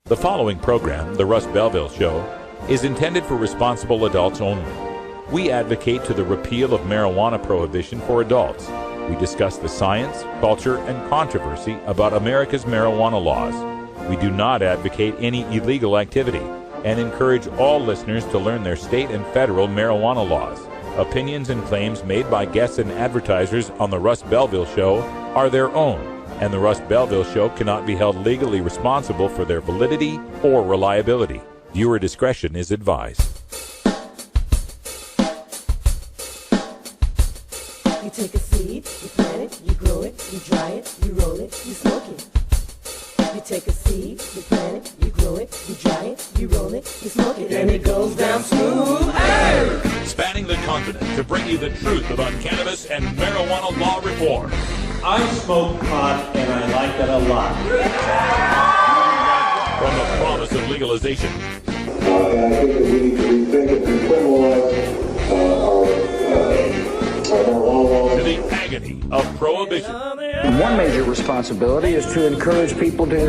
The following program, The Russ Belville Show, is intended for responsible adults only. We advocate to the repeal of marijuana prohibition for adults. We discuss the science, culture, and controversy about America's marijuana laws. We do not advocate any illegal activity and encourage all listeners to learn their state and federal marijuana laws. Opinions and claims made by guests and advertisers on The Russ Belville Show are their own, and The Russ Belville Show cannot be held legally responsible for their validity or reliability. Viewer discretion is advised. You take a seed, you plant it, you grow it, you dry it, you roll it, you smoke it. You take a seed, you plant it, you grow it, you dry it, you roll it, you smoke it, and it goes down smooth. Hey! Spanning the continent to bring you the truth about cannabis and marijuana law reform. I smoke pot and I like it a lot. From the promise of legalization. And I think that we need to rethink and decriminalize our marijuana laws. To the agony of prohibition. One major responsibility is to encourage people to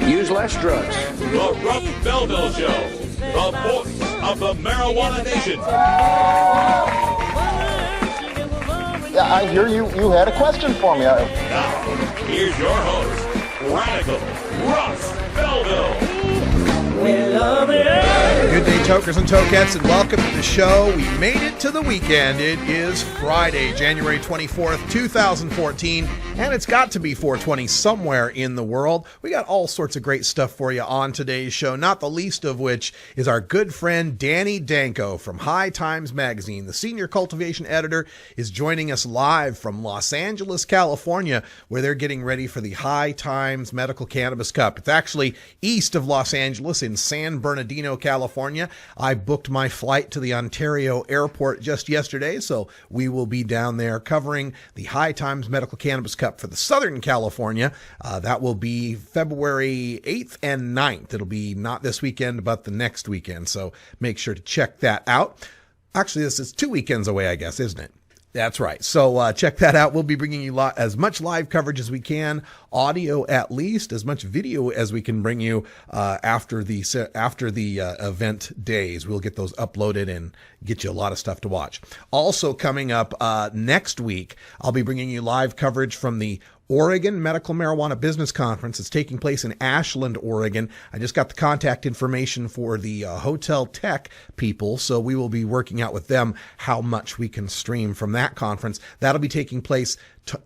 use less drugs. The Russ Belville Show, the voice of the marijuana nation. Yeah, I hear you had a question for me. Now, here's your host, Radical Russ Belville. Good day, tokers and tokettes, and welcome to the show. We made it to the weekend. It is Friday, January 24th, 2014, and it's got to be 420 somewhere in the world. We got all sorts of great stuff for you on today's show, not the least of which is our good friend Danko from High Times Magazine. The senior cultivation editor is joining us live from Los Angeles, California, where they're getting ready for the High Times Medical Cannabis Cup. It's actually east of Los Angeles in San Bernardino, California. I booked my flight to the Ontario airport just yesterday, so we will be down there covering the High Times Medical Cannabis Cup for the Southern California. That will be February 8th and 9th. It'll be not this weekend, but the next weekend, so make sure to check that out. Actually, this is 2 weekends away, I guess, isn't it? That's right. So check that out. We'll be bringing you as much live coverage as we can, audio at least, as much video as we can bring you after the event days. We'll get those uploaded and get you a lot of stuff to watch. Also coming up next week, I'll be bringing you live coverage from the Oregon Medical Marijuana Business Conference. It's taking place in Ashland, Oregon. I just got the contact information for the Hotel Tech people, so we will be working out with them how much we can stream from that conference. That'll be taking place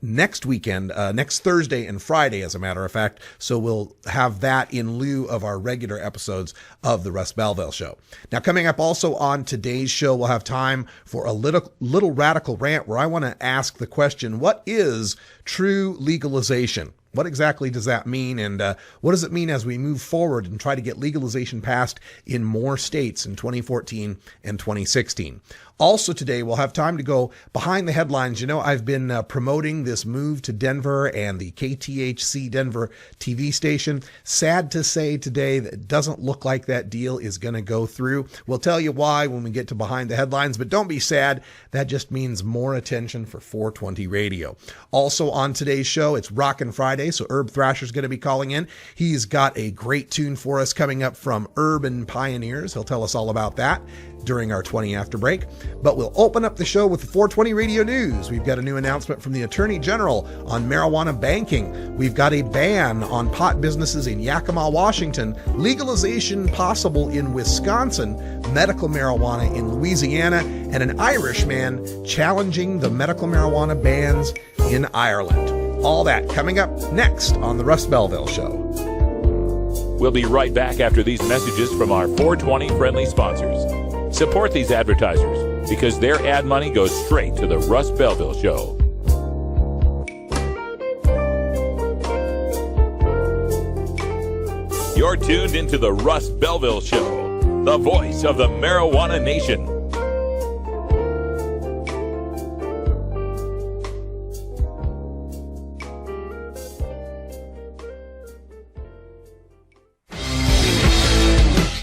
next weekend, next Thursday and Friday, as a matter of fact. So we'll have that in lieu of our regular episodes of the Russ Belville Show. Now, coming up also on today's show, we'll have time for a little radical rant where I want to ask the question, what is true legalization? What exactly does that mean? And what does it mean as we move forward and try to get legalization passed in more states in 2014 and 2016? Also today, we'll have time to go behind the headlines. You know, I've been promoting this move to Denver and the KTHC Denver TV station. Sad to say today that it doesn't look like that deal is going to go through. We'll tell you why when we get to behind the headlines, but don't be sad. That just means more attention for 420 radio. Also on today's show, it's Rockin' Friday, so Herb Thrasher's going to be calling in. He's got a great tune for us coming up from Urban Pioneers. He'll tell us all about that during our 20 after break. But we'll open up the show with the 420 radio news. We've got a new announcement from the Attorney General on marijuana banking. We've got a ban on pot businesses in Yakima, Washington, legalization possible in Wisconsin, medical marijuana in Louisiana, and an Irishman challenging the medical marijuana bans in Ireland. All that coming up next on the Russ Belville Show. We'll be right back after these messages from our 420 friendly sponsors. Support these advertisers because their ad money goes straight to the Russ Belville Show. You're tuned into the Russ Belville Show, the voice of the marijuana nation.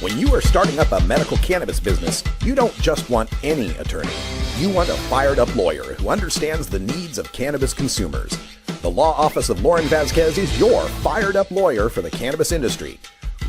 When you are starting up a medical cannabis business, you don't just want any attorney. You want a fired-up lawyer who understands the needs of cannabis consumers. The Law Office of Lauren Vasquez is your fired-up lawyer for the cannabis industry.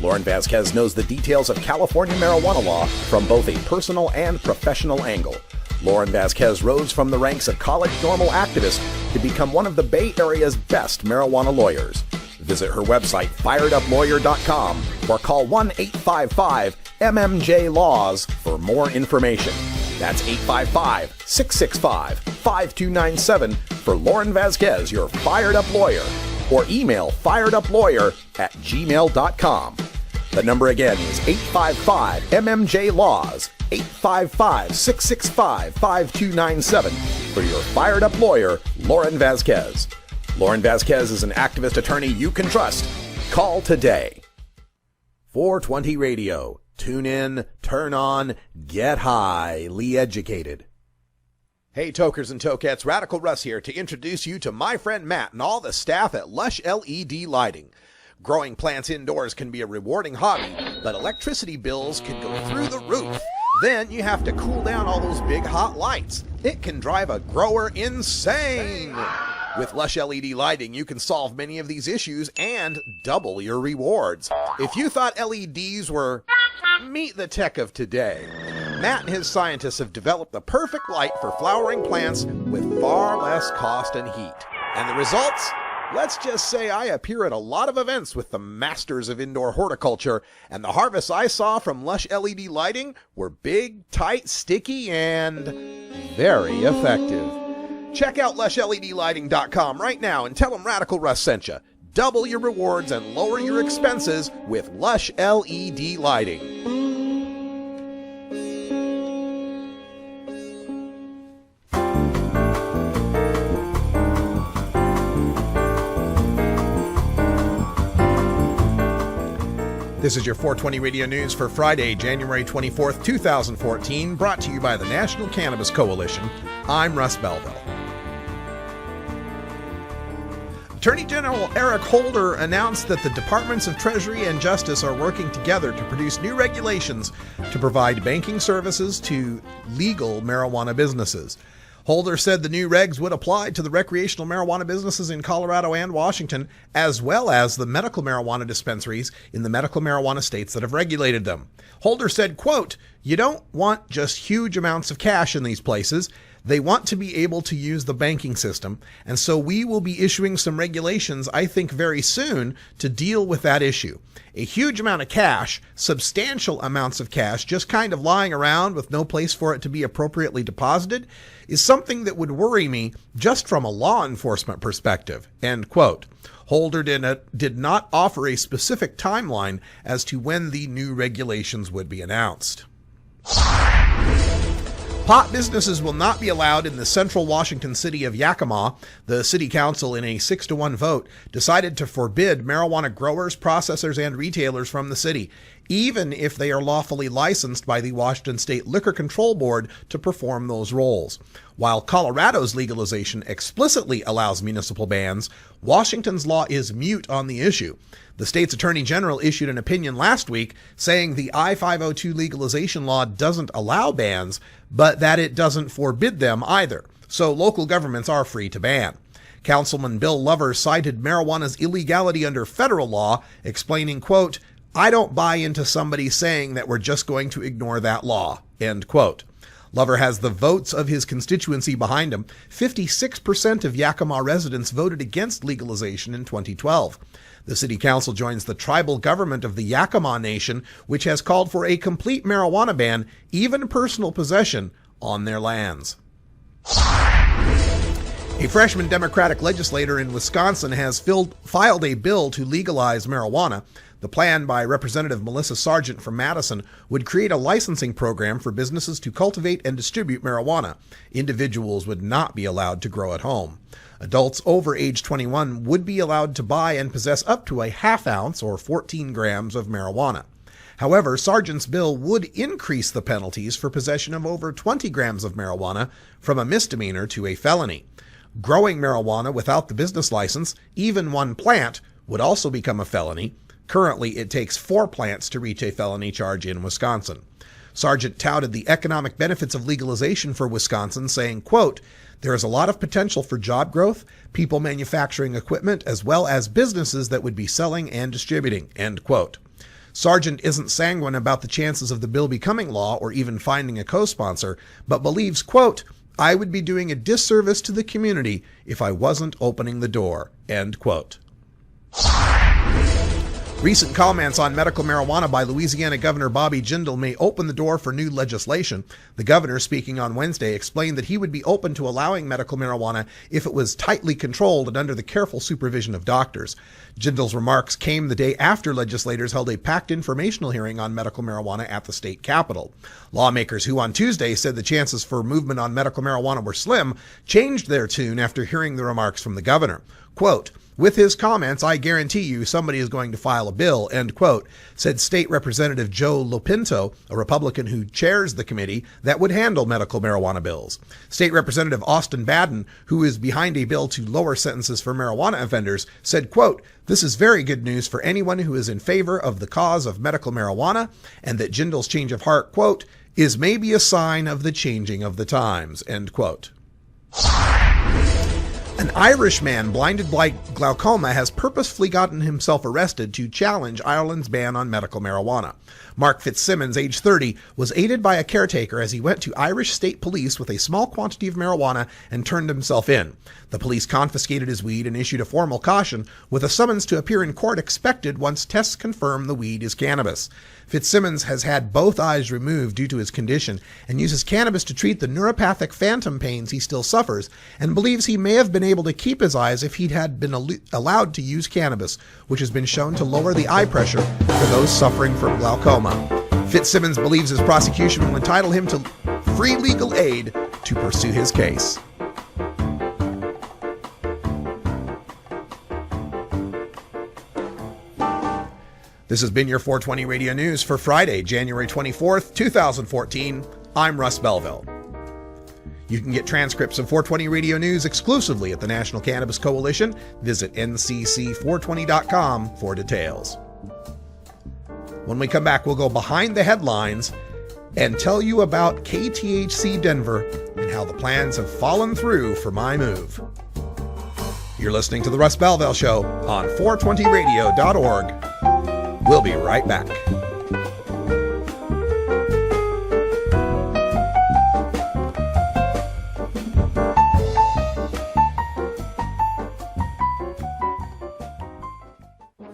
Lauren Vasquez knows the details of California marijuana law from both a personal and professional angle. Lauren Vasquez rose from the ranks of college normal activist to become one of the Bay Area's best marijuana lawyers. Visit her website, fireduplawyer.com, or call 1-855-MMJ-LAWS for more information. That's 855-665-5297 for Lauren Vasquez, your Fired Up Lawyer, or email firedupLawyer@gmail.com. The number again is 855-MMJ-LAWS, 855-665-5297 for your Fired Up Lawyer, Lauren Vasquez. Lauren Vasquez is an activist attorney you can trust. Call today. 420 Radio. Tune in, turn on, get highly educated. Hey, tokers and tokettes, Radical Russ here to introduce you to my friend Matt and all the staff at Lush LED Lighting. Growing plants indoors can be a rewarding hobby, but electricity bills can go through the roof. Then you have to cool down all those big hot lights. It can drive a grower insane. With Lush LED Lighting, you can solve many of these issues and double your rewards. If you thought LEDs were meet the tech of today, Matt and his scientists have developed the perfect light for flowering plants with far less cost and heat. And the results? Let's just say I appear at a lot of events with the masters of indoor horticulture, and the harvests I saw from Lush LED Lighting were big, tight, sticky, and very effective. Check out LushLEDlighting.com right now and tell them Radical Russ sent you. Double your rewards and lower your expenses with Lush LED Lighting. This is your 420 Radio News for Friday, January 24th, 2014, brought to you by the National Cannabis Coalition. I'm Russ Belville. Attorney General Eric Holder announced that the Departments of Treasury and Justice are working together to produce new regulations to provide banking services to legal marijuana businesses. Holder said the new regs would apply to the recreational marijuana businesses in Colorado and Washington, as well as the medical marijuana dispensaries in the medical marijuana states that have regulated them. Holder said, quote, "You don't want just huge amounts of cash in these places. They want to be able to use the banking system. And so we will be issuing some regulations, I think, very soon to deal with that issue. A huge amount of cash, substantial amounts of cash, just kind of lying around with no place for it to be appropriately deposited is something that would worry me just from a law enforcement perspective," end quote. Holder did not offer a specific timeline as to when the new regulations would be announced. Pot businesses will not be allowed in the central Washington city of Yakima. The city council, in a 6-1 vote, decided to forbid marijuana growers, processors, and retailers from the city, even if they are lawfully licensed by the Washington State Liquor Control Board to perform those roles. While Colorado's legalization explicitly allows municipal bans, Washington's law is mute on the issue. The state's attorney general issued an opinion last week saying the I-502 legalization law doesn't allow bans, but that it doesn't forbid them either. So local governments are free to ban. Councilman Bill Lover cited marijuana's illegality under federal law, explaining, quote, "I don't buy into somebody saying that we're just going to ignore that law," end quote. Lover has the votes of his constituency behind him. 56% of Yakima residents voted against legalization in 2012. The city council joins the tribal government of the Yakima Nation, which has called for a complete marijuana ban, even personal possession, on their lands. A freshman Democratic legislator in Wisconsin has filed a bill to legalize marijuana. The plan by Representative Melissa Sargent from Madison would create a licensing program for businesses to cultivate and distribute marijuana. Individuals would not be allowed to grow at home. Adults over age 21 would be allowed to buy and possess up to a half ounce or 14 grams of marijuana. However, Sargent's bill would increase the penalties for possession of over 20 grams of marijuana from a misdemeanor to a felony. Growing marijuana without the business license, even one plant, would also become a felony. Currently, it takes 4 plants to reach a felony charge in Wisconsin. Sargent touted the economic benefits of legalization for Wisconsin, saying, quote, "There is a lot of potential for job growth, people manufacturing equipment, as well as businesses that would be selling and distributing," end quote. Sargent isn't sanguine about the chances of the bill becoming law or even finding a co-sponsor, but believes, quote, "I would be doing a disservice to the community if I wasn't opening the door," end quote. Recent comments on medical marijuana by Louisiana Governor Bobby Jindal may open the door for new legislation. The governor, speaking on Wednesday, explained that he would be open to allowing medical marijuana if it was tightly controlled and under the careful supervision of doctors. Jindal's remarks came the day after legislators held a packed informational hearing on medical marijuana at the state capitol. Lawmakers who on Tuesday said the chances for movement on medical marijuana were slim changed their tune after hearing the remarks from the governor. Quote, "With his comments, I guarantee you somebody is going to file a bill," end quote, said State Representative Joe Lopinto, a Republican who chairs the committee that would handle medical marijuana bills. State Representative Austin Baden, who is behind a bill to lower sentences for marijuana offenders, said, quote, "This is very good news for anyone who is in favor of the cause of medical marijuana, and that Jindal's change of heart, quote, is maybe a sign of the changing of the times," end quote. An Irish man blinded by glaucoma has purposefully gotten himself arrested to challenge Ireland's ban on medical marijuana. Mark Fitzsimmons, age 30, was aided by a caretaker as he went to Irish State Police with a small quantity of marijuana and turned himself in. The police confiscated his weed and issued a formal caution with a summons to appear in court expected once tests confirm the weed is cannabis. Fitzsimmons has had both eyes removed due to his condition and uses cannabis to treat the neuropathic phantom pains he still suffers, and believes he may have been able to keep his eyes if he had been allowed to use cannabis, which has been shown to lower the eye pressure for those suffering from glaucoma. Fitzsimmons believes his prosecution will entitle him to free legal aid to pursue his case. This has been your 420 Radio News for Friday, January 24th, 2014. I'm Russ Belville. You can get transcripts of 420 Radio News exclusively at the National Cannabis Coalition. Visit ncc420.com for details. When we come back, we'll go behind the headlines and tell you about KTHC Denver and how the plans have fallen through for my move. You're listening to The Russ Belville Show on 420radio.org. We'll be right back.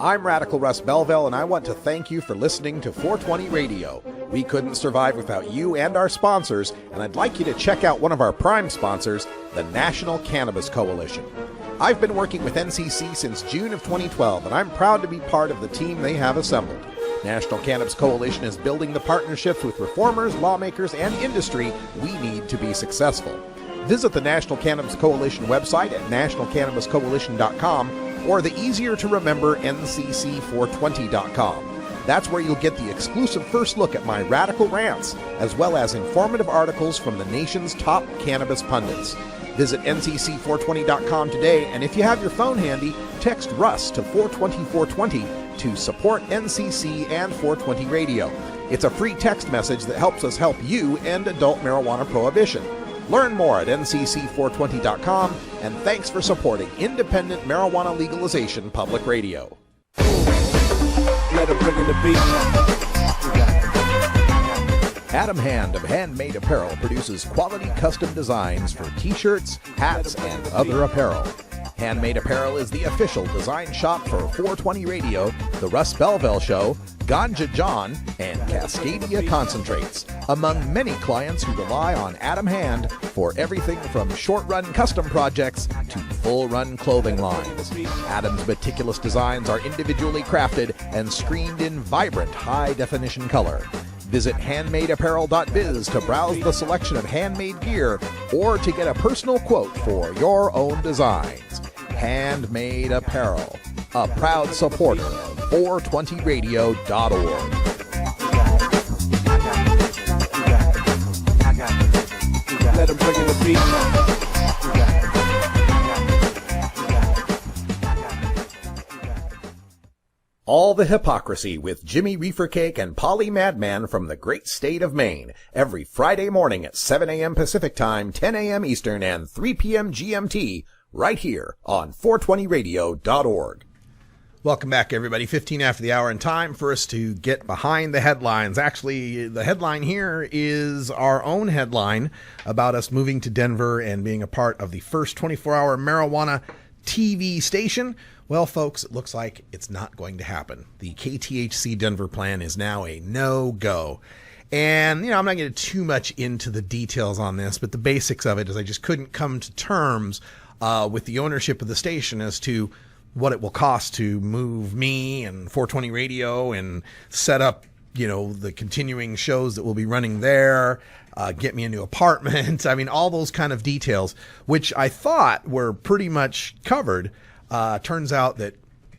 I'm Radical Russ Belville, and I want to thank you for listening to 420 Radio. We couldn't survive without you and our sponsors, and I'd like you to check out one of our prime sponsors, the National Cannabis Coalition. I've been working with NCC since June of 2012, and I'm proud to be part of the team they have assembled. National Cannabis Coalition is building the partnerships with reformers, lawmakers, and industry we need to be successful. Visit the National Cannabis Coalition website at nationalcannabiscoalition.com or the easier-to-remember ncc420.com. That's where you'll get the exclusive first look at my radical rants, as well as informative articles from the nation's top cannabis pundits. Visit ncc420.com today, and if you have your phone handy, text Russ to 420-420 to support NCC and 420 Radio. It's a free text message that helps us help you end adult marijuana prohibition. Learn more at ncc420.com, and thanks for supporting independent marijuana legalization public radio. Let him bring in the beat. Adam Hand of Handmade Apparel produces quality custom designs for t-shirts, hats, and other apparel. Handmade Apparel is the official design shop for 420 Radio, The Russ Belville Show, Ganja John, and Cascadia Concentrates, among many clients who rely on Adam Hand for everything from short-run custom projects to full-run clothing lines. Adam's meticulous designs are individually crafted and screened in vibrant high-definition color. Visit handmadeapparel.biz to browse the selection of handmade gear or to get a personal quote for your own designs. Handmade Apparel, a proud supporter of 420radio.org. Let him bring in the beat. All the Hypocrisy with Jimmy Reefer Cake and Polly Madman from the great state of Maine, every Friday morning at 7 a.m. Pacific Time, 10 a.m. Eastern, and 3 p.m. GMT, right here on 420radio.org. Welcome back, everybody. 15 after the hour, and time for us to get behind the headlines. Actually, the headline here is our own headline about us moving to Denver and being a part of the first 24-hour marijuana TV station. Well, folks, it looks like it's not going to happen. The KTHC Denver plan is now a no-go. And, I'm not getting too much into the details on this, but the basics of it is I just couldn't come to terms with the ownership of the station as to what it will cost to move me and 420 Radio and set up, the continuing shows that will be running there, get me a new apartment. I mean, all those kind of details, which I thought were pretty much covered, turns out that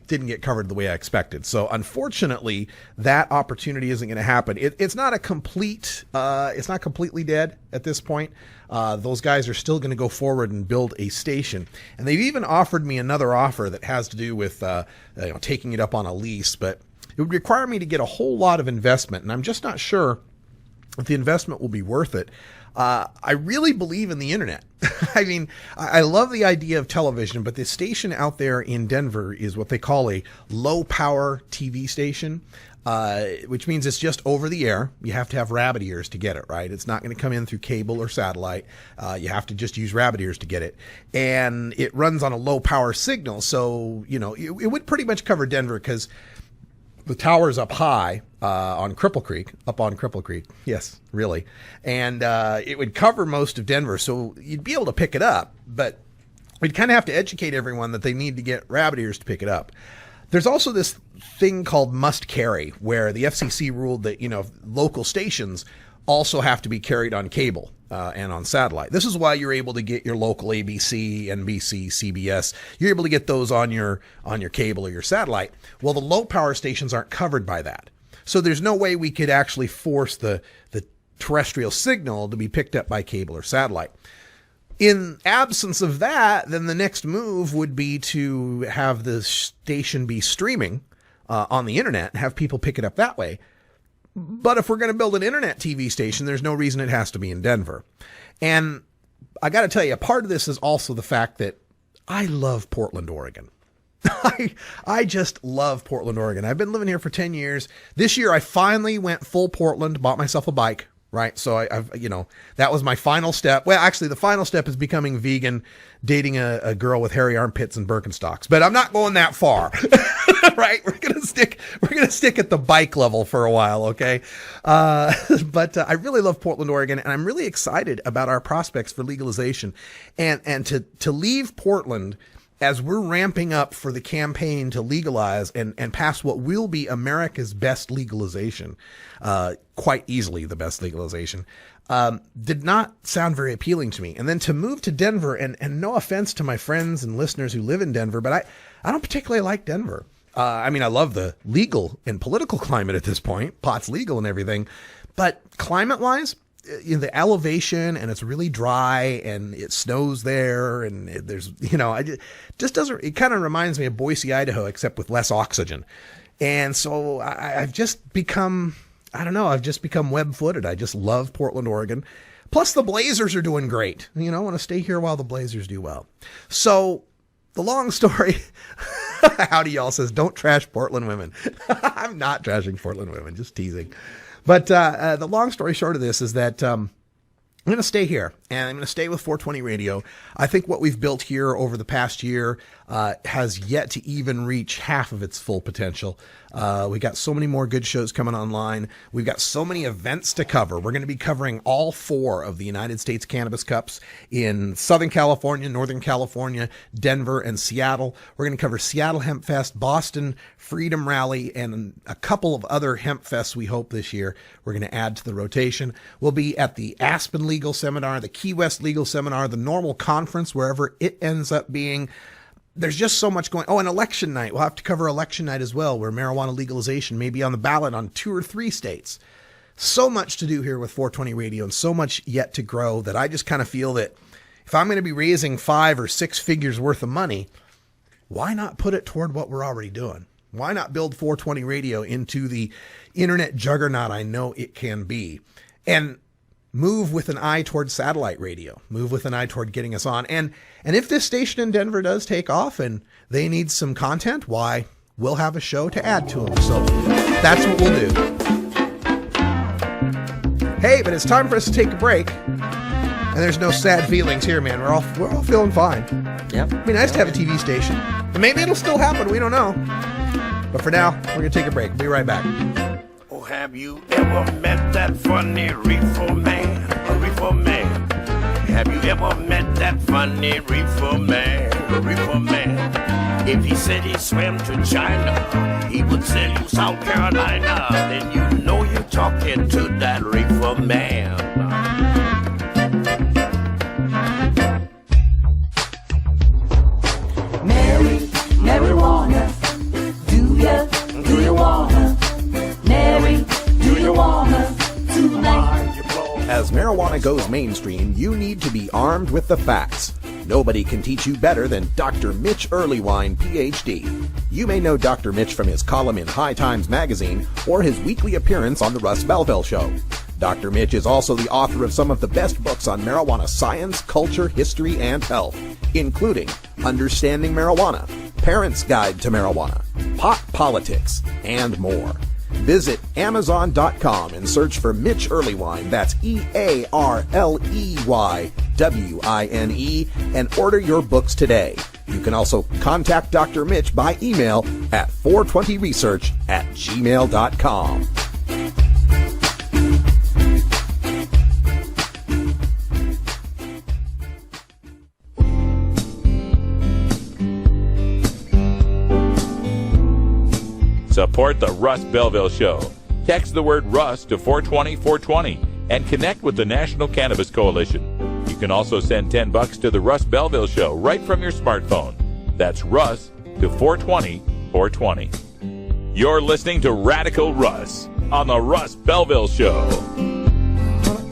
didn't get covered the way I expected. So unfortunately, that opportunity isn't going to happen. It's not it's not completely dead at this point. Those guys are still going to go forward and build a station. And they've even offered me another offer that has to do with taking it up on a lease, but it would require me to get a whole lot of investment. And I'm just not sure if the investment will be worth it. I really believe in the internet. I mean, I love the idea of television, but the station out there in Denver is what they call a low power TV station, which means it's just over the air. You have to have rabbit ears to get it, right? It's not going to come in through cable or satellite. You have to just use rabbit ears to get it. And it runs on a low power signal. So, it would pretty much cover Denver because the tower's up high on Cripple Creek. Yes, really. And it would cover most of Denver, so you'd be able to pick it up. But we'd kind of have to educate everyone that they need to get rabbit ears to pick it up. There's also this thing called must carry, where the FCC ruled that, local stations also have to be carried on cable and on satellite. This is why you're able to get your local ABC, NBC, CBS. You're able to get those on your cable or your satellite. Well, the low power stations aren't covered by that. So there's no way we could actually force the terrestrial signal to be picked up by cable or satellite. In absence of that, then the next move would be to have the station be streaming on the internet and have people pick it up that way. But if we're going to build an internet TV station, there's no reason it has to be in Denver. And I got to tell you, a part of this is also the fact that I love Portland, Oregon. I just love Portland, Oregon. I've been living here for 10 years. This year, I finally went full Portland, bought myself a bike, right? So I've that was my final step. Well, actually, the final step is becoming vegan, dating a girl with hairy armpits and Birkenstocks. But I'm not going that far, right? We're gonna stick at the bike level for a while, okay? But I really love Portland, Oregon, and I'm really excited about our prospects for legalization, and to leave Portland as we're ramping up for the campaign to legalize and pass what will be America's best legalization, quite easily the best legalization, did not sound very appealing to me. And then to move to Denver, and no offense to my friends and listeners who live in Denver, but I don't particularly like Denver. I mean, I love the legal and political climate at this point. Pot's legal and everything. But climate-wise, the elevation, and it's really dry, and it snows there, and there's, it kind of reminds me of Boise, Idaho, except with less oxygen. And so I've just become web-footed. I just love Portland, Oregon. Plus the Blazers are doing great. I want to stay here while the Blazers do well. So the long story, Howdy Y'all says, don't trash Portland women. I'm not trashing Portland women, just teasing. But the long story short of this is that I'm going to stay here, and I'm going to stay with 420 Radio. I think what we've built here over the past year has yet to even reach half of its full potential. We got so many more good shows coming online. We've got so many events to cover. We're going to be covering all 4 of the United States Cannabis Cups in Southern California, Northern California, Denver, and Seattle. We're going to cover Seattle Hemp Fest, Boston Freedom Rally, and a couple of other hemp fests we hope this year we're going to add to the rotation. We'll be at the Aspen Legal Seminar, the Key West Legal Seminar, the Normal Conference, wherever it ends up being. There's just so much going. Oh, and election night. We'll have to cover election night as well, where marijuana legalization may be on the ballot on 2 or 3 states. So much to do here with 420 Radio, and so much yet to grow, that I just kind of feel that if I'm going to be raising 5 or 6 figures worth of money, why not put it toward what we're already doing? Why not build 420 Radio into the internet juggernaut I know it can be? And move with an eye toward satellite radio, move with an eye toward getting us on. And if this station in Denver does take off and they need some content, why, we'll have a show to add to them. So that's what we'll do. Hey, but it's time for us to take a break. And there's no sad feelings here, man. We're all feeling fine. Yeah. It'd be nice to have a TV station. And maybe it'll still happen. We don't know. But for now, we're going to take a break. Be right back. Oh, have you ever met that funny reefer man? A reefer man. Have you ever met that funny reefer man? A reefer man. If he said he swam to China, he would sell you South Carolina. Then you know you're talking to that reefer man. Marijuana, do you wanna? Mary, do you wanna tonight? As marijuana goes mainstream, you need to be armed with the facts. Nobody can teach you better than Dr. Mitch Earlywine, Ph.D. You may know Dr. Mitch from his column in High Times magazine or his weekly appearance on the Russ Belville Show. Dr. Mitch is also the author of some of the best books on marijuana science, culture, history, and health, including Understanding Marijuana, Parents' Guide to Marijuana, Pot Politics, and more. Visit Amazon.com and search for Mitch Earlywine, that's EARLEYWINE, and order your books today. You can also contact Dr. Mitch by email at 420research@gmail.com. Support the Russ Belville Show. Text the word Russ to 420-420 and connect with the National Cannabis Coalition. You can also send $10 to the Russ Belville Show right from your smartphone. That's Russ to 420-420. You're listening to Radical Russ on the Russ Belville Show.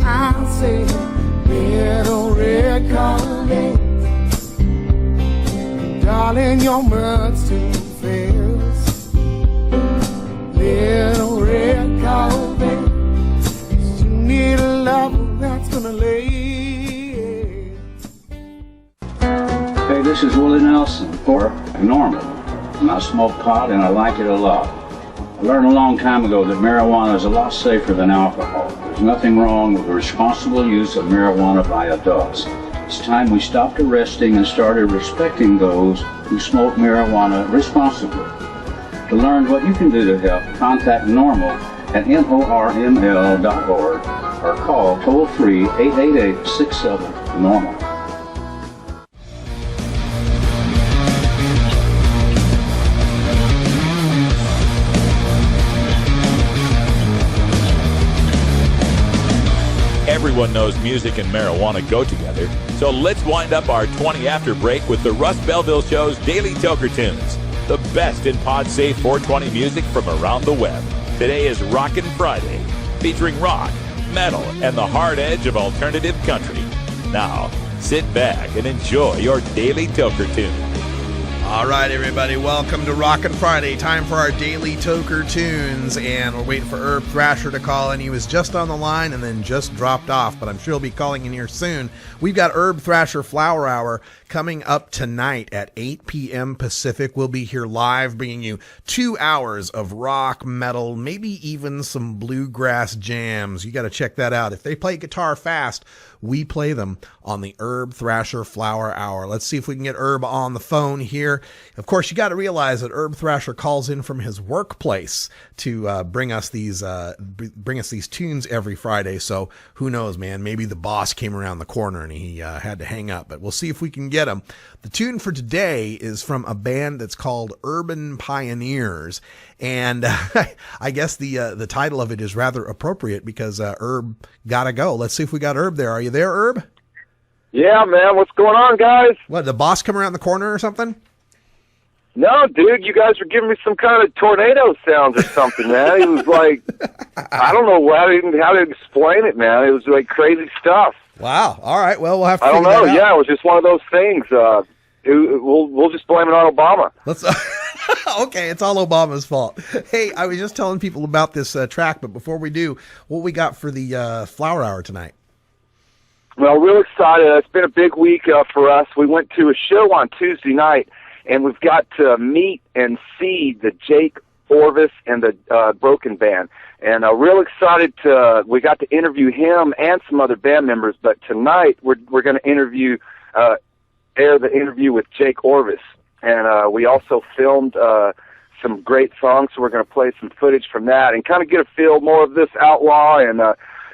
I say, little red carpet, darling, your mud's too fast. Little red carpet, you need a lover that's gonna lay. Hey, this is Willie Nelson for Normal. And I smoke pot and I like it a lot. I learned a long time ago that marijuana is a lot safer than alcohol. There's nothing wrong with the responsible use of marijuana by adults. It's time we stopped arresting and started respecting those who smoke marijuana responsibly. To learn what you can do to help, contact NORML at NORML.org or call toll-free 888-67-NORMAL. Everyone knows music and marijuana go together, so let's wind up our 20 after break with the Russ Belville Show's Daily Toker Tunes, the best in pod-safe 420 music from around the web. Today is Rockin' Friday, featuring rock, metal, and the hard edge of alternative country. Now, sit back and enjoy your Daily Toker Tune. All right, everybody, welcome to Rockin' Friday. Time for our Daily Toker Tunes, and we're waiting for Herb Thrasher to call in. He was just on the line and then just dropped off, but I'm sure he'll be calling in here soon. We've got Herb Thrasher Flower Hour coming up tonight at 8 p.m. Pacific. We'll be here live, bringing you 2 hours of rock, metal, maybe even some bluegrass jams. You got to check that out. If they play guitar fast, we play them on the Herb Thrasher Flower Hour. Let's see if we can get Herb on the phone here. Of course, you got to realize that Herb Thrasher calls in from his workplace to bring us these tunes every Friday. So who knows, man? Maybe the boss came around the corner and he had to hang up. But we'll see if we can get him. The tune for today is from a band that's called Urban Pioneers, and I guess the title of it is rather appropriate because Herb gotta go. Let's see if we got Herb there. Are you there, Herb? Yeah, man. What's going on, guys? What, the boss come around the corner or something? No, dude. You guys were giving me some kind of tornado sounds or something, man. It was like, I don't know how to explain it, man. It was like crazy stuff. Wow. All right. Well, we'll have to I don't figure know. that out. Yeah, it was just one of those things. We'll just blame it on Obama. Let's. Okay, it's all Obama's fault. Hey, I was just telling people about this track, but before we do, what we got for the Flower Hour tonight? Well, real excited. It's been a big week for us. We went to a show on Tuesday night and we've got to meet and see the Jake Orvis and the Broken Band. And real excited we got to interview him and some other band members, but tonight we're going to air the interview with Jake Orvis. And we also filmed some great songs, so we're going to play some footage from that and kind of get a feel more of this outlaw and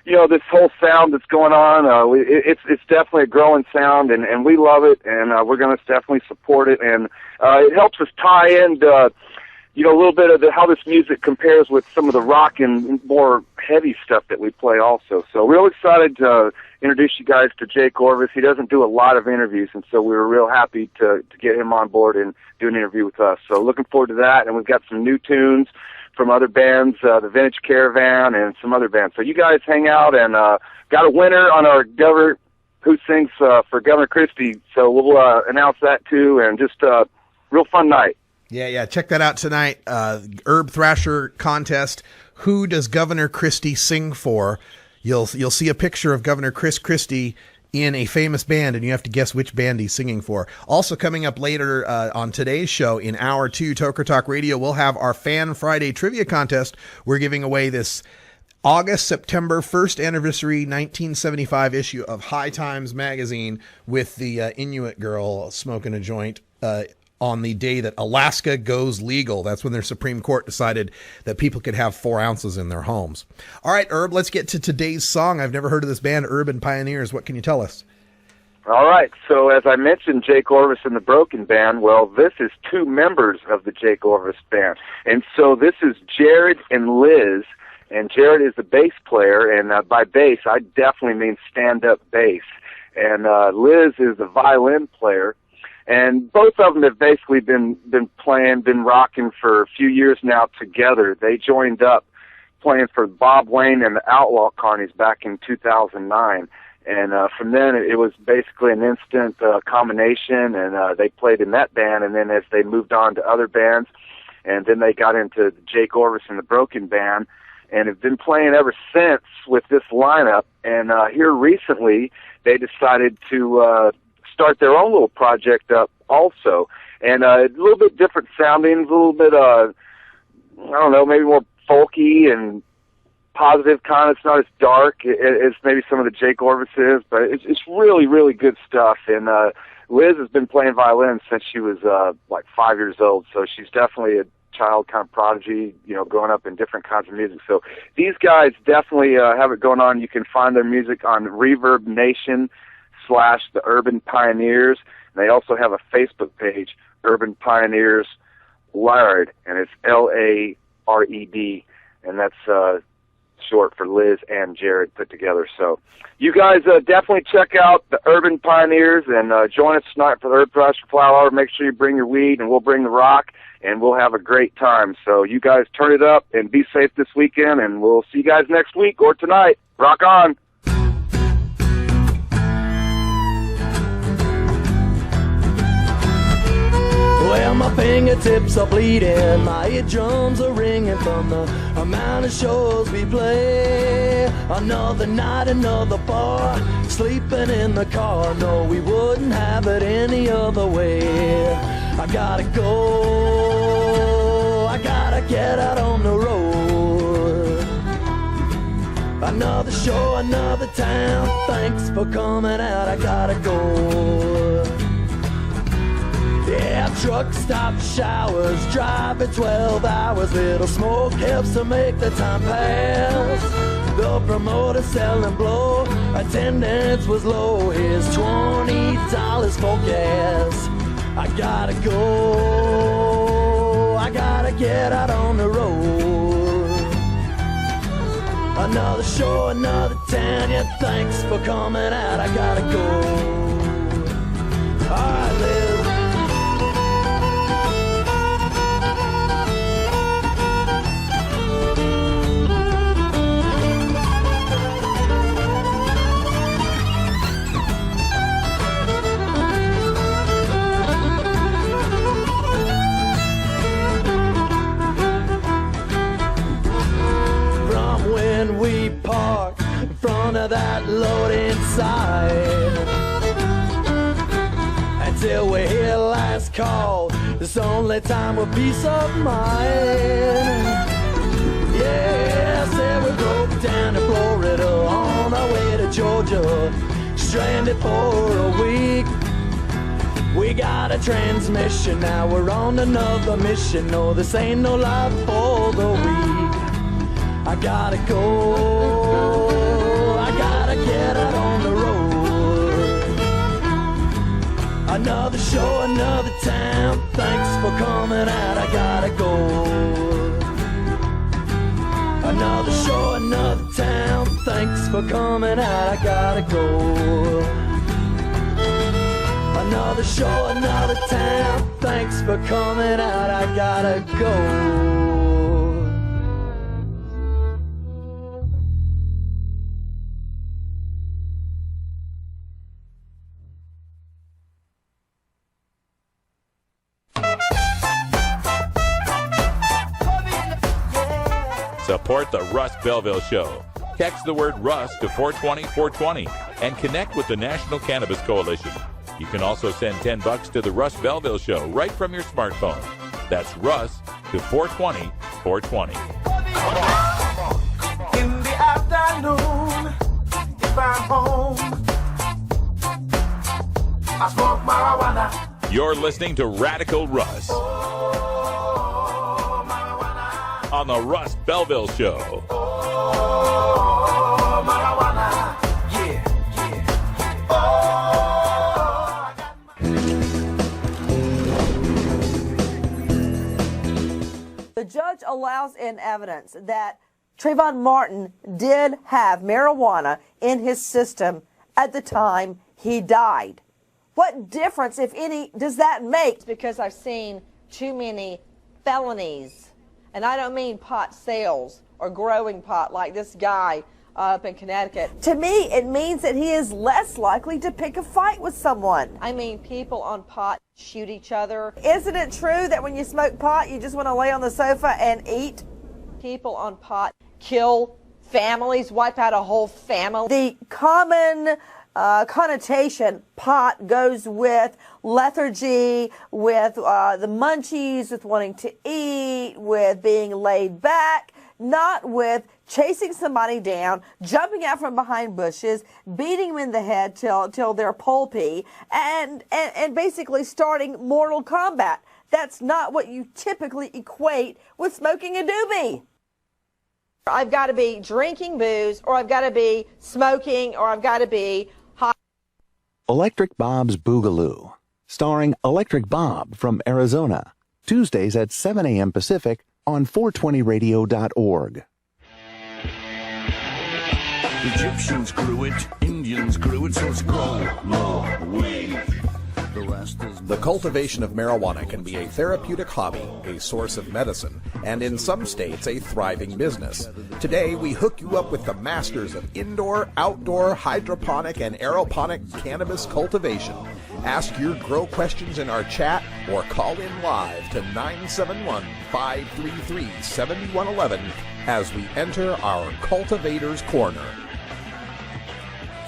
this whole sound that's going on. It's definitely a growing sound, and we love it, and we're going to definitely support it. And it helps us tie in, a little bit of how this music compares with some of the rock and more heavy stuff that we play also. So real excited to introduce you guys to Jake Orvis. He doesn't do a lot of interviews, and so we were real happy to get him on board and do an interview with us. So looking forward to that, and we've got some new tunes from other bands, the Vintage Caravan and some other bands. So you guys hang out, and got a winner on our Governor Who Sings for Governor Christie. So we'll announce that too, and just a real fun night. Yeah, check that out tonight. Herb Thrasher contest. Who does Governor Christie sing for? You'll see a picture of Governor Chris Christie in a famous band, and you have to guess which band he's singing for. Also coming up later on today's show, in Hour 2, Toker Talk Radio, we'll have our Fan Friday Trivia Contest. We're giving away this August-September 1st anniversary 1975 issue of High Times magazine with the Inuit girl smoking a joint on the day that Alaska goes legal. That's when their Supreme Court decided that people could have 4 ounces in their homes. All right, Herb, let's get to today's song. I've never heard of this band, Urban Pioneers. What can you tell us? All right, so as I mentioned, Jake Orvis and the Broken Band, well, this is 2 members of the Jake Orvis Band. And so this is Jared and Liz, and Jared is the bass player, and by bass, I definitely mean stand-up bass. And Liz is the violin player. And both of them have basically been rocking for a few years now together. They joined up playing for Bob Wayne and the Outlaw Carnies back in 2009. And from then, it was basically an instant combination, and they played in that band. And then as they moved on to other bands, and then they got into Jake Orvis and the Broken Band, and have been playing ever since with this lineup. And here recently, they decided to start their own little project up also, and a little bit different sounding, a little bit I don't know, maybe more folky and positive kind. It's not as dark as maybe some of the Jake Orvis is, but it's really, really good stuff. And Liz has been playing violin since she was like 5 years old, so she's definitely a child kind of prodigy, growing up in different kinds of music. So these guys definitely have it going on. You can find their music on Reverb Nation / the Urban Pioneers. And they also have a Facebook page, Urban Pioneers Lared, and it's Lared, and that's short for Liz and Jared put together. So you guys definitely check out the Urban Pioneers and join us tonight for the Herb Thrasher Flower Hour. Make sure you bring your weed, and we'll bring the rock, and we'll have a great time. So you guys turn it up and be safe this weekend, and we'll see you guys next week or tonight. Rock on! Well, my fingertips are bleeding, my eardrums are ringing from the amount of shows we play. Another night, another bar, sleeping in the car. No, we wouldn't have it any other way. I gotta go, I gotta get out on the road. Another show, another town, thanks for coming out, I gotta go. Yeah, truck stop, showers, driving 12 hours. Little smoke helps to make the time pass. The promoter selling blow, attendance was low. Here's $20 for gas. I gotta go, I gotta get out on the road. Another show, another town, yeah, thanks for coming out, I gotta go. Alright, Liz. We park in front of that loading site until we hear last call This only time with peace of mind. Yeah, said we broke down to Florida on our way to Georgia, stranded for a week. We got a transmission, now we're on another mission. No, this ain't no life for the weak. I gotta go, I gotta get out on the road. Another show, another town, thanks for coming out, I gotta go. Another show, another town, thanks for coming out, I gotta go. Another show, another town, thanks for coming out, I gotta go. Support the Russ Belville Show. Text the word Russ to 420-420 and connect with the National Cannabis Coalition. You can also send $10 to the Russ Belville Show right from your smartphone. That's Russ to 420-420. In the afternoon, if I'm home, I smoke marijuana. You're listening to Radical Russ on the Russ Belville Show. Marijuana, yeah, yeah. The judge allows in evidence that Trayvon Martin did have marijuana in his system at the time he died. What difference, if any, does that make? Because I've seen too many felonies, and I don't mean pot sales or growing pot like this guy up in Connecticut. To me, it means that he is less likely to pick a fight with someone. I mean, people on pot shoot each other. Isn't it true that when you smoke pot, you just want to lay on the sofa and eat? People on pot kill families, wipe out a whole family. The common connotation pot goes with lethargy, with the munchies, with wanting to eat, with being laid back, not with chasing somebody down, jumping out from behind bushes, beating them in the head till they're pulpy, and basically starting mortal combat. That's not what you typically equate with smoking a doobie. I've got to be drinking booze, or I've got to be smoking, or I've got to be high. Electric Bob's Boogaloo, starring Electric Bob from Arizona, Tuesdays at 7 a.m. Pacific on 420radio.org. Egyptians grew it, Indians grew it, so it's grown more weed. The rest is... The cultivation of marijuana can be a therapeutic hobby, a source of medicine, and in some states a thriving business. Today, we hook you up with the masters of indoor, outdoor, hydroponic, and aeroponic cannabis cultivation. Ask your grow questions in our chat or call in live to 971-533-7111 as we enter our Cultivator's Corner.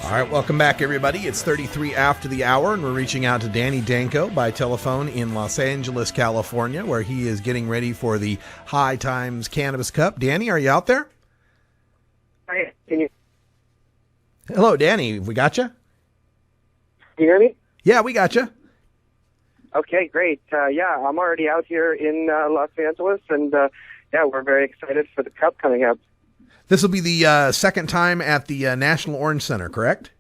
All right, welcome back, everybody. It's 33 after the hour, and we're reaching out to Danny Danko by telephone in Los Angeles, California, where he is getting ready for the High Times Cannabis Cup. Danny, are you out there? Hi, can you? Hello, Danny. We got you? Can you hear me? Yeah, we got you. Okay, great. Yeah, I'm already out here in Los Angeles, and yeah, we're very excited for the Cup coming up. This will be the second time at the National Orange Center, correct?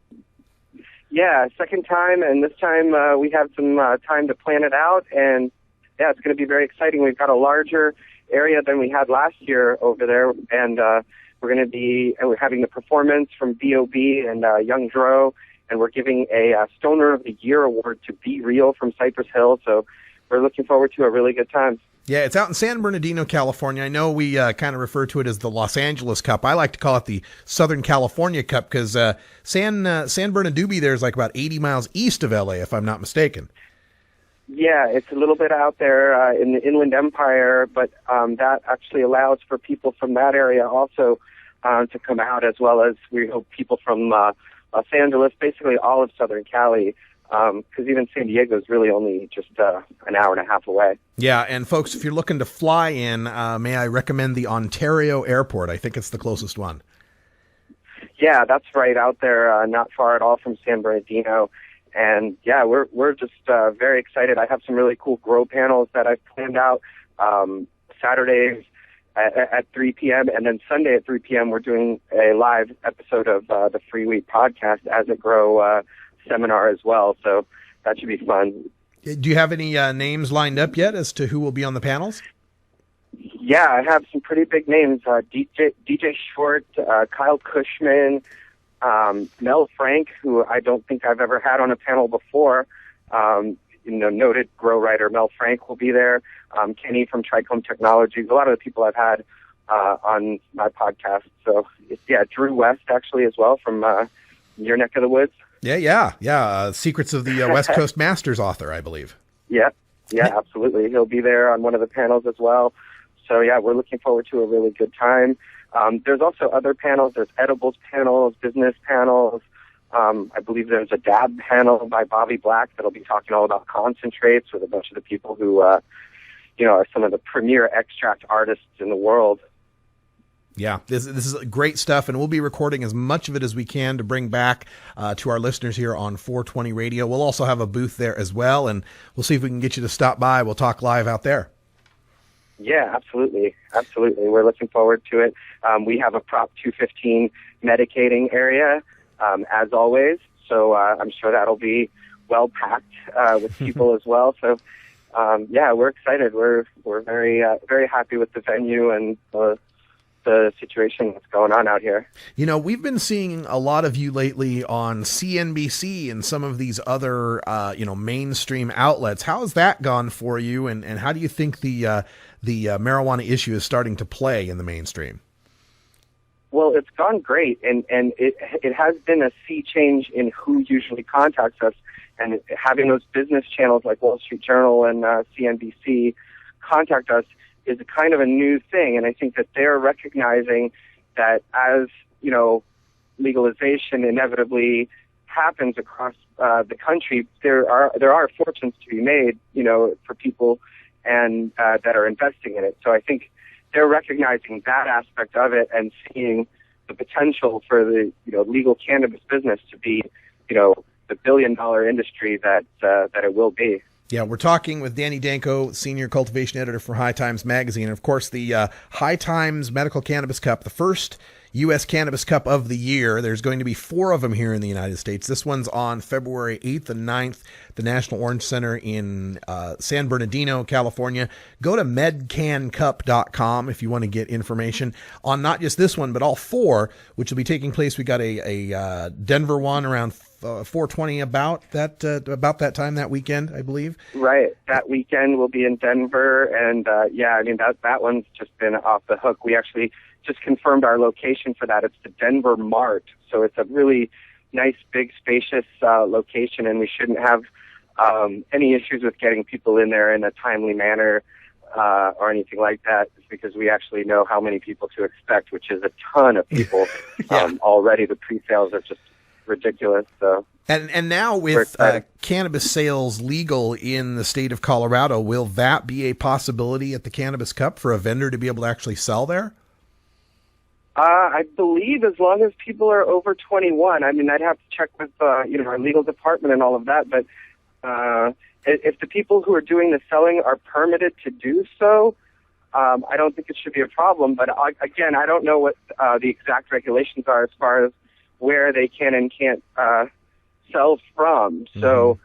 Yeah, second time, and this time we have some time to plan it out, and yeah, it's going to be very exciting. We've got a larger area than we had last year over there, and we're going to be we're having the performance from B.O.B. and Young Dro, and we're giving a Stoner of the Year award to Be Real from Cypress Hill, so we're looking forward to a really good time. Yeah, it's out in San Bernardino, California. I know we kind of refer to it as the Los Angeles Cup. I like to call it the Southern California Cup because San Bernardino there is like about 80 miles east of L.A., if I'm not mistaken. Yeah, it's a little bit out there in the Inland Empire, but that actually allows for people from that area also to come out, as well as we hope people from Los Angeles, basically all of Southern Cali, because even San Diego is really only just an hour and a half away. Yeah, and folks, if you're looking to fly in, may I recommend the Ontario Airport? I think it's the closest one. Yeah, that's right out there, not far at all from San Bernardino. And yeah, we're just very excited. I have some really cool grow panels that I've planned out. Saturdays at 3 p.m. and then Sunday at 3 p.m. we're doing a live episode of the Free Weed podcast as a grow seminar as well. So that should be fun. Do you have any names lined up yet as to who will be on the panels? Yeah, I have some pretty big names. DJ Short, Kyle Cushman, Mel Frank, who I don't think I've ever had on a panel before. Noted grow writer Mel Frank will be there. Kenny from Trichome Technologies. A lot of the people I've had on my podcast. So, Drew West actually as well from your neck of the woods. Yeah. Secrets of the West Coast Masters author, I believe. Yeah, absolutely. He'll be there on one of the panels as well. So, yeah, we're looking forward to a really good time. There's also other panels. There's edibles panels, business panels. I believe there's a dab panel by Bobby Black that'll be talking all about concentrates with a bunch of the people who, are some of the premier extract artists in the world. Yeah, this is great stuff, and we'll be recording as much of it as we can to bring back to our listeners here on 420 Radio. We'll also have a booth there as well, and we'll see if we can get you to stop by. We'll talk live out there. Yeah, absolutely. We're looking forward to it. We have a Prop 215 medicating area, as always, so I'm sure that'll be well packed with people as well. So, we're excited. We're very very happy with the venue and the situation that's going on out here. We've been seeing a lot of you lately on CNBC and some of these other, mainstream outlets. How has that gone for you? And how do you think the marijuana issue is starting to play in the mainstream? Well, it's gone great, and it has been a sea change in who usually contacts us, and having those business channels like Wall Street Journal and CNBC contact us is a kind of a new thing, and I think that they're recognizing that as, legalization inevitably happens across the country, there are fortunes to be made, for people and that are investing in it. So I think they're recognizing that aspect of it and seeing the potential for the legal cannabis business to be the billion-dollar industry that it will be. Yeah, we're talking with Danny Danko, senior cultivation editor for High Times Magazine. And of course, the High Times Medical Cannabis Cup, the first U.S. Cannabis Cup of the year. There's going to be 4 of them here in the United States. This one's on February 8th and 9th, the National Orange Center in San Bernardino, California. Go to medcancup.com if you want to get information on not just this one, but all 4, which will be taking place. We got a Denver one around 420 about that time that weekend, I believe. Right. That weekend we'll be in Denver, and that one's just been off the hook. We actually just confirmed our location for that. It's the Denver Mart, so it's a really nice, big, spacious location, and we shouldn't have any issues with getting people in there in a timely manner or anything like that, because we actually know how many people to expect, which is a ton of people. Already the pre-sales are just ridiculous. So and now with cannabis sales legal in the state of Colorado, will that be a possibility at the Cannabis Cup for a vendor to be able to actually sell there? I believe as long as people are over 21. I mean, I'd have to check with our legal department and all of that, but if the people who are doing the selling are permitted to do so, I don't think it should be a problem. But again, I don't know what the exact regulations are as far as where they can and can't sell from. So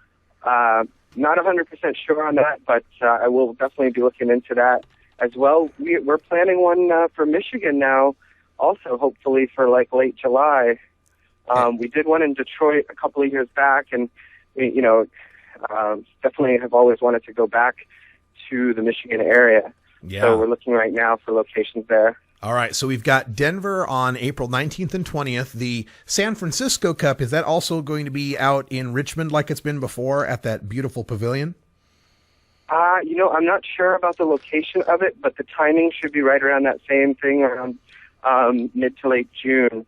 not 100% sure on that, but I will definitely be looking into that as well. We're planning one for Michigan now, also hopefully for like late July. We did one in Detroit a couple of years back, and definitely have always wanted to go back to the Michigan area. Yeah. So we're looking right now for locations there. All right, so we've got Denver on April 19th and 20th. The San Francisco Cup, is that also going to be out in Richmond like it's been before at that beautiful pavilion? I'm not sure about the location of it, but the timing should be right around that same thing, around mid to late June.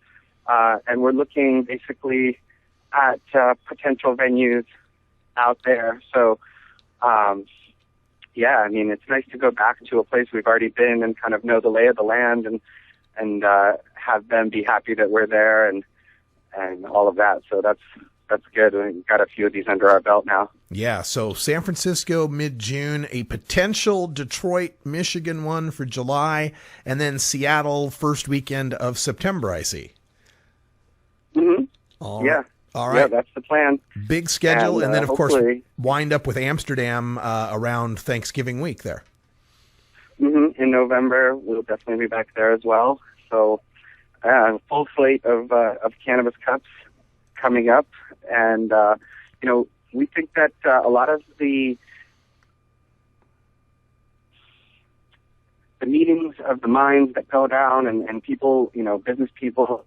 And we're looking basically at potential venues out there. So, yeah, I mean, it's nice to go back to a place we've already been and kind of know the lay of the land and have them be happy that we're there and all of that. So that's good. We've got a few of these under our belt now. Yeah, so San Francisco mid-June, a potential Detroit, Michigan one for July, and then Seattle first weekend of September, I see. Mm-hmm. All right. Yeah. All right. Yeah, that's the plan. Big schedule, and then, of course, hopefully wind up with Amsterdam around Thanksgiving week there. Mm-hmm. In November, we'll definitely be back there as well. So, full slate of Cannabis Cups coming up, and we think that a lot of the meetings of the minds that go down and people, business people,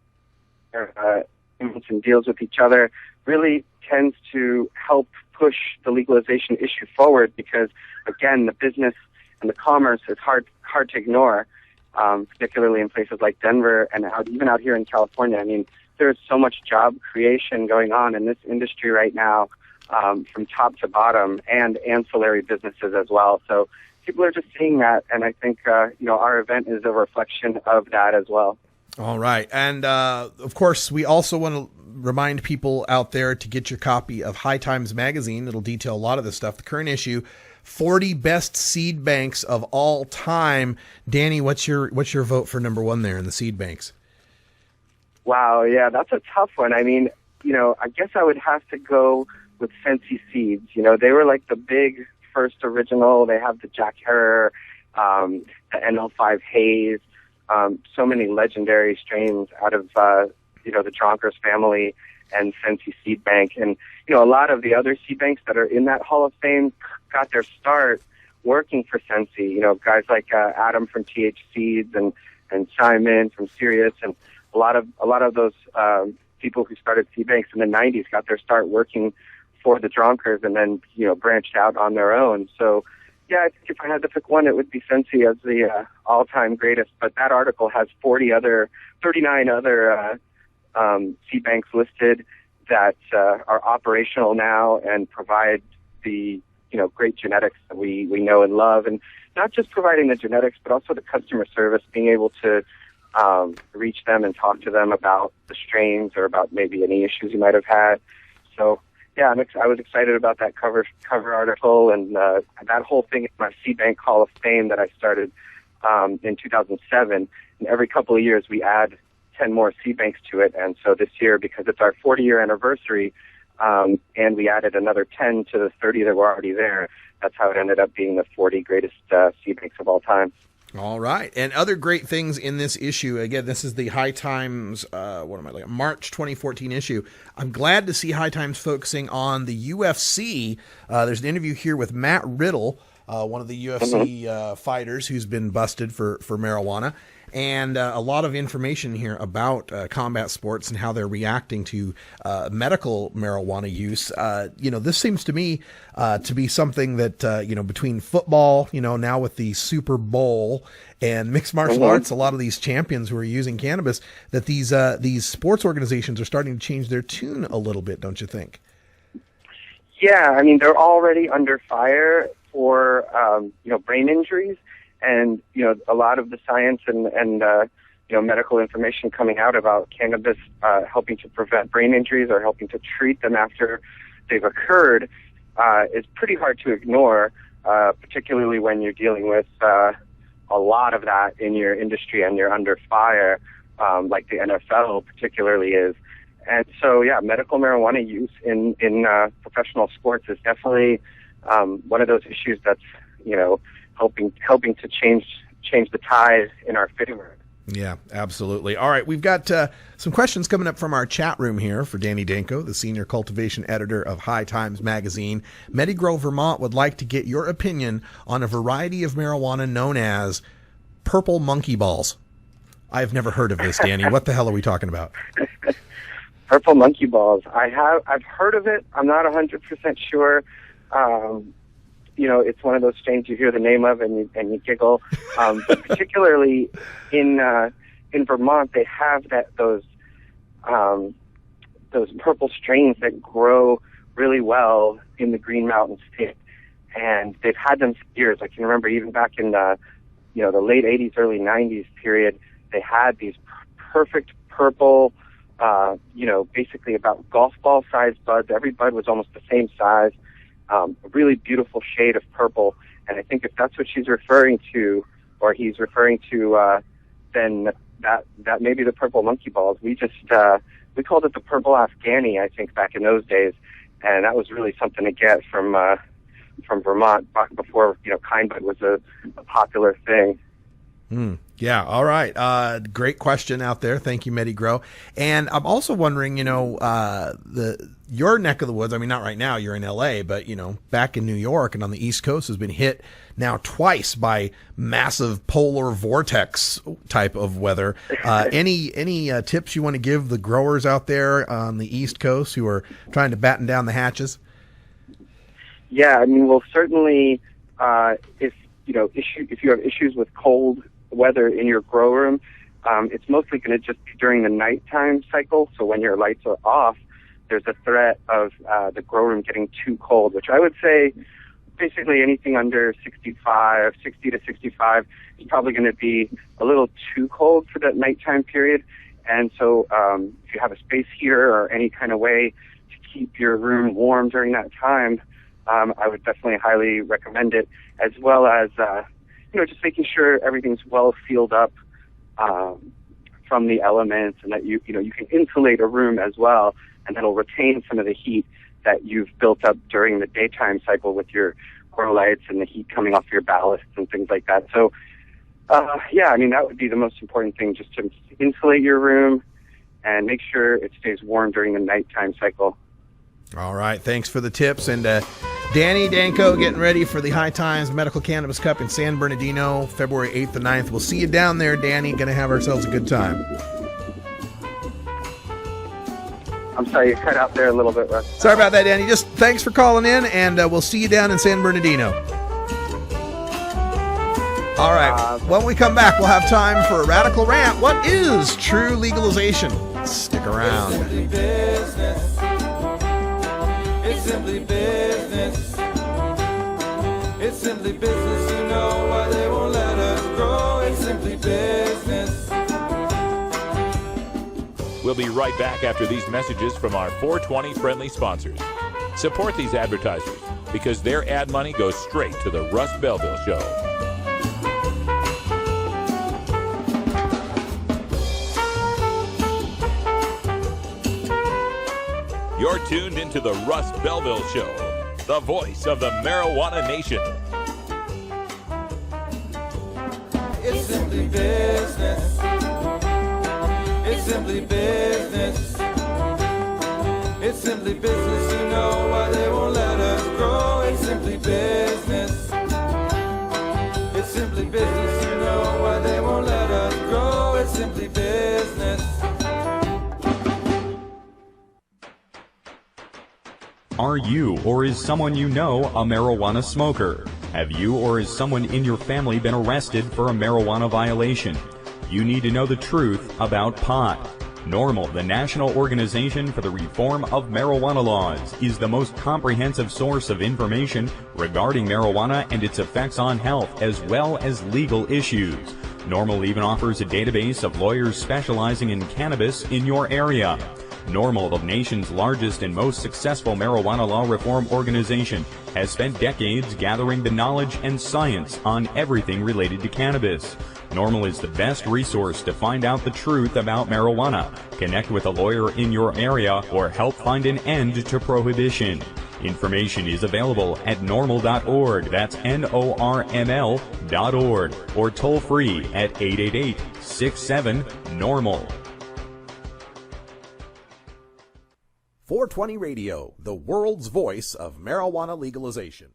and deals with each other really tends to help push the legalization issue forward because, again, the business and the commerce is hard to ignore, particularly in places like Denver and even out here in California. I mean, there's so much job creation going on in this industry right now, from top to bottom, and ancillary businesses as well. So people are just seeing that, and I think our event is a reflection of that as well. All right. And, of course, we also want to remind people out there to get your copy of High Times Magazine. It'll detail a lot of this stuff. The current issue, 40 best seed banks of all time. Danny, what's your vote for number one there in the seed banks? Wow, yeah, that's a tough one. I mean, I guess I would have to go with Sensi Seeds. They were like the big first original. They have the Jack Herer, the NL5 Haze, so many legendary strains out of, the Dronkers family and Sensi Seed Bank. And, a lot of the other seed banks that are in that Hall of Fame got their start working for Sensi. Guys like Adam from TH Seeds and Simon from Sirius, and a lot of those people who started seed banks in the 90s got their start working for the Dronkers and then, branched out on their own. So, yeah, I think if I had to pick one, it would be Sensi as the all-time greatest. But that article has 39 other seed banks listed that are operational now and provide the great genetics that we know and love, and not just providing the genetics, but also the customer service, being able to reach them and talk to them about the strains or about maybe any issues you might have had. So, yeah, I was excited about that cover article, and that whole thing is my Seed Bank Hall of Fame that I started in 2007. And every couple of years we add 10 more seed banks to it. And so this year, because it's our 40-year anniversary, and we added another 10 to the 30 that were already there, that's how it ended up being the 40 greatest seed banks of all time. All right. And other great things in this issue. Again, this is the High Times, March 2014 issue. I'm glad to see High Times focusing on the UFC. There's an interview here with Matt Riddle, one of the UFC fighters who's been busted for marijuana. And a lot of information here about combat sports and how they're reacting to medical marijuana use. This seems to me to be something that, between football, now with the Super Bowl and mixed martial arts, a lot of these champions who are using cannabis, that these sports organizations are starting to change their tune a little bit, don't you think? Yeah, I mean, they're already under fire for, brain injuries. And, a lot of the science and medical information coming out about cannabis helping to prevent brain injuries or helping to treat them after they've occurred is pretty hard to ignore, particularly when you're dealing with a lot of that in your industry and you're under fire, like the NFL particularly is. And so, yeah, medical marijuana use in professional sports is definitely one of those issues that's, helping to change the tide in our favor. Yeah, absolutely. All right, we've got some questions coming up from our chat room here for Danny Danko, the senior cultivation editor of High Times Magazine. Medigro, Vermont would like to get your opinion on a variety of marijuana known as purple monkey balls. I've never heard of this, Danny. What the hell are we talking about? Purple monkey balls. I've heard of it. I'm not 100% sure. It's one of those strains you hear the name of and you giggle. But particularly in Vermont, they have those purple strains that grow really well in the Green Mountain State. And they've had them for years. I can remember even back in the late 80s, early 90s period, they had these perfect purple, basically about golf ball sized buds. Every bud was almost the same size, a really beautiful shade of purple. And I think if that's what she's referring to, or he's referring to, then that may be the purple monkey balls. We called it the purple Afghani, I think, back in those days. And that was really something to get from Vermont back before, kind bud was a popular thing. Yeah. All right. Great question out there. Thank you, Medi Grow. And I'm also wondering, your neck of the woods, I mean, not right now, you're in LA, but, back in New York and on the East Coast has been hit now twice by massive polar vortex type of weather. Any tips you want to give the growers out there on the East Coast who are trying to batten down the hatches? Yeah, I mean, well, certainly, if you have issues with cold weather in your grow room, it's mostly going to just be during the nighttime cycle. So when your lights are off, there's a threat of the grow room getting too cold, which I would say basically anything under 60 to 65 is probably going to be a little too cold for that nighttime period. And so if you have a space heater or any kind of way to keep your room warm during that time, I would definitely highly recommend it, as well as, just making sure everything's well sealed up from the elements, and that you can insulate a room as well, and that'll retain some of the heat that you've built up during the daytime cycle with your grow lights and the heat coming off your ballasts and things like that. So, that would be the most important thing, just to insulate your room and make sure it stays warm during the nighttime cycle. All right. Thanks for the tips. And Danko getting ready for the High Times Medical Cannabis Cup in San Bernardino, February 8th and 9th. We'll see you down there, Danny. Going to have ourselves a good time. I'm sorry, you cut out there a little bit, Russ. Sorry about that, Danny. Just thanks for calling in, and we'll see you down in San Bernardino. All right. When we come back, we'll have time for a radical rant. What is true legalization? Stick around. It's simply business. It's simply business, you know why they won't let us grow. It's simply business. We'll be right back after these messages from our 420 friendly sponsors. Support these advertisers because their ad money goes straight to the Russ Belville Show. You're tuned into the Russ Belville Show, the voice of the marijuana nation. It's simply business. It's simply business. It's simply business, you know why they won't let us grow. It's simply business. It's simply business, you know why they won't let us grow. It's simply business. Are you or is someone you know a marijuana smoker? Have you or is someone in your family been arrested for a marijuana violation? You need to know the truth about pot. NORML, the National Organization for the Reform of Marijuana Laws, is the most comprehensive source of information regarding marijuana and its effects on health, as well as legal issues. NORML even offers a database of lawyers specializing in cannabis in your area. NORML, the nation's largest and most successful marijuana law reform organization, has spent decades gathering the knowledge and science on everything related to cannabis. NORML is the best resource to find out the truth about marijuana, connect with a lawyer in your area, or help find an end to prohibition. Information is available at norml.org, that's NORML.org, or toll free at 888-67-NORML. 420 Radio, the world's voice of marijuana legalization.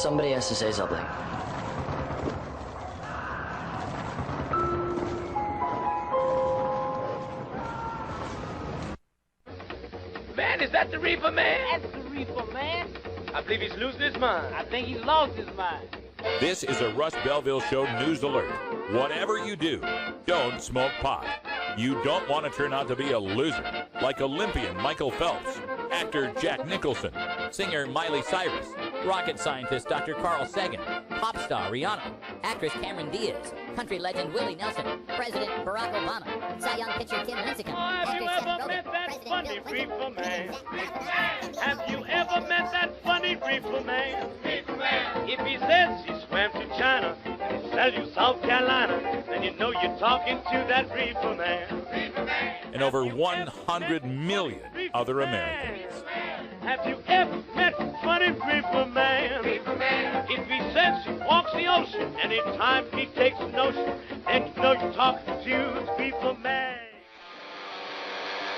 Somebody has to say something. Man, is that the reefer man? That's the reefer man. I believe he's losing his mind. I think he's lost his mind. This is a Russ Belville Show news alert. Whatever you do, don't smoke pot. You don't want to turn out to be a loser, like Olympian Michael Phelps, actor Jack Nicholson, singer Miley Cyrus, rocket scientist Dr. Carl Sagan, pop star Rihanna, actress Cameron Diaz, country legend Willie Nelson, President Barack Obama, Cy Young pitcher Tim Lincecum. Have you ever met that funny reefer man? Have you ever met that funny reefer man? If he says he swam to China and he sells you South Carolina, then you know you're talking to that reefer man. And over 100 million other Americans. Have you ever met funny reefer man? If he says he walks the ocean, anytime he takes a notion, then you know you're talking to the reefer man.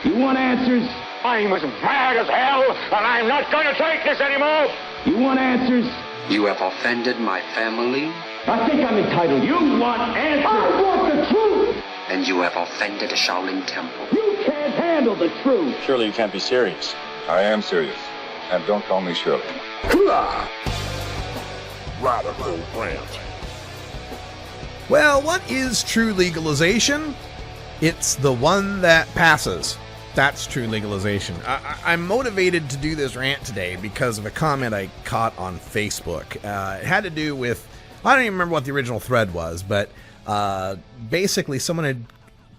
You want answers? I'm as mad as hell, and I'm not going to take this anymore. You want answers? You have offended my family. I think I'm entitled. You want answers? I want the truth. And you have offended a Shaolin temple. You can't handle the truth. Surely you can't be serious. I am serious. And don't call me Shirley. Hoorah! Radical rant. Well, what is true legalization? It's the one that passes. That's true legalization. I'm motivated to do this rant today because of a comment I caught on Facebook. It had to do with, I don't even remember what the original thread was, but basically someone had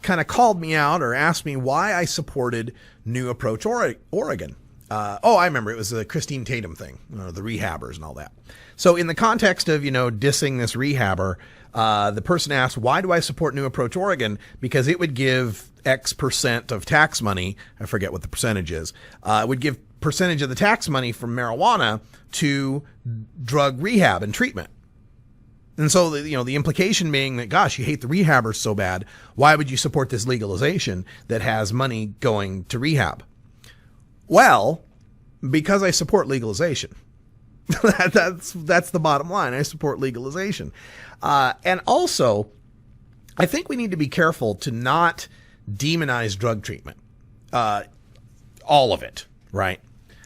kind of called me out or asked me why I supported New Approach Oregon. I remember it was the Christine Tatum thing, the rehabbers and all that. So in the context of, dissing this rehabber, the person asked, why do I support New Approach Oregon? Because it would give X percent of tax money. I forget what the percentage is. It would give percentage of the tax money from marijuana to drug rehab and treatment. And so, the implication being that, gosh, you hate the rehabbers so bad. Why would you support this legalization that has money going to rehab? Well, because I support legalization. That's the bottom line. I support legalization. And also, I think we need to be careful to not demonize drug treatment. All of it, right?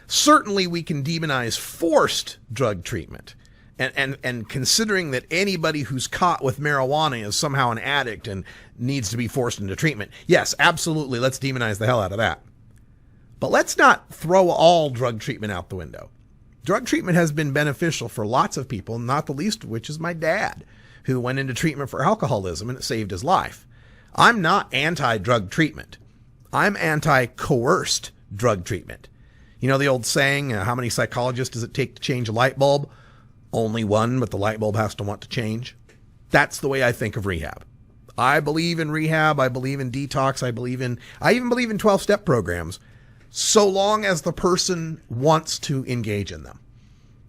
Certainly we can demonize forced drug treatment. And considering that anybody who's caught with marijuana is somehow an addict and needs to be forced into treatment. Yes, absolutely. Let's demonize the hell out of that. But let's not throw all drug treatment out the window. Drug treatment has been beneficial for lots of people, not the least of which is my dad, who went into treatment for alcoholism and it saved his life. I'm not anti-drug treatment. I'm anti-coerced drug treatment. The old saying, how many psychologists does it take to change a light bulb? Only one, but the light bulb has to want to change. That's the way I think of rehab. I believe in rehab. I believe in detox. I even believe in 12-step programs, so long as the person wants to engage in them.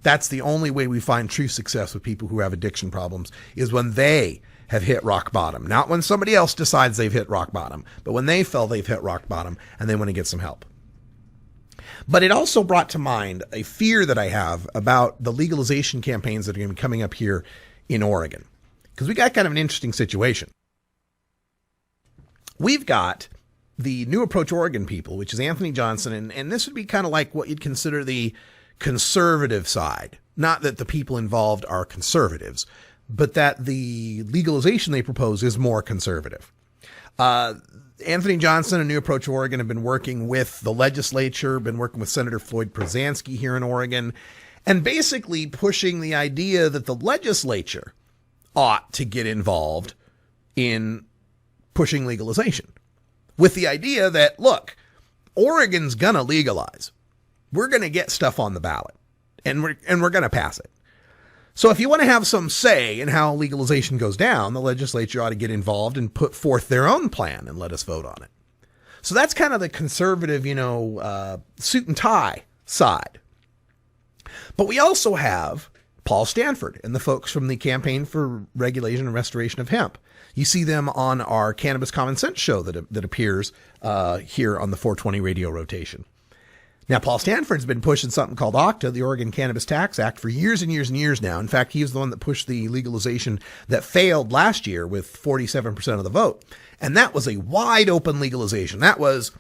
That's the only way we find true success with people who have addiction problems, is when they have hit rock bottom. Not when somebody else decides they've hit rock bottom, but when they feel they've hit rock bottom and they want to get some help. But it also brought to mind a fear that I have about the legalization campaigns that are going to be coming up here in Oregon. Because we got kind of an interesting situation. We've got the New Approach Oregon people, which is Anthony Johnson, and this would be kind of like what you'd consider the conservative side. Not that the people involved are conservatives, but that the legalization they propose is more conservative. Anthony Johnson and New Approach Oregon have been working with the legislature, been working with Senator Floyd Przansky here in Oregon, and basically pushing the idea that the legislature ought to get involved in pushing legalization. With the idea that, look, Oregon's going to legalize. We're going to get stuff on the ballot, and we're going to pass it. So if you want to have some say in how legalization goes down, the legislature ought to get involved and put forth their own plan and let us vote on it. So that's kind of the conservative, suit and tie side. But we also have Paul Stanford and the folks from the Campaign for Regulation and Restoration of Hemp. You see them on our Cannabis Common Sense show that appears here on the 420 radio rotation. Now, Paul Stanford's been pushing something called OCTA, the Oregon Cannabis Tax Act, for years and years and years now. In fact, he was the one that pushed the legalization that failed last year with 47% of the vote. And that was a wide open legalization. That was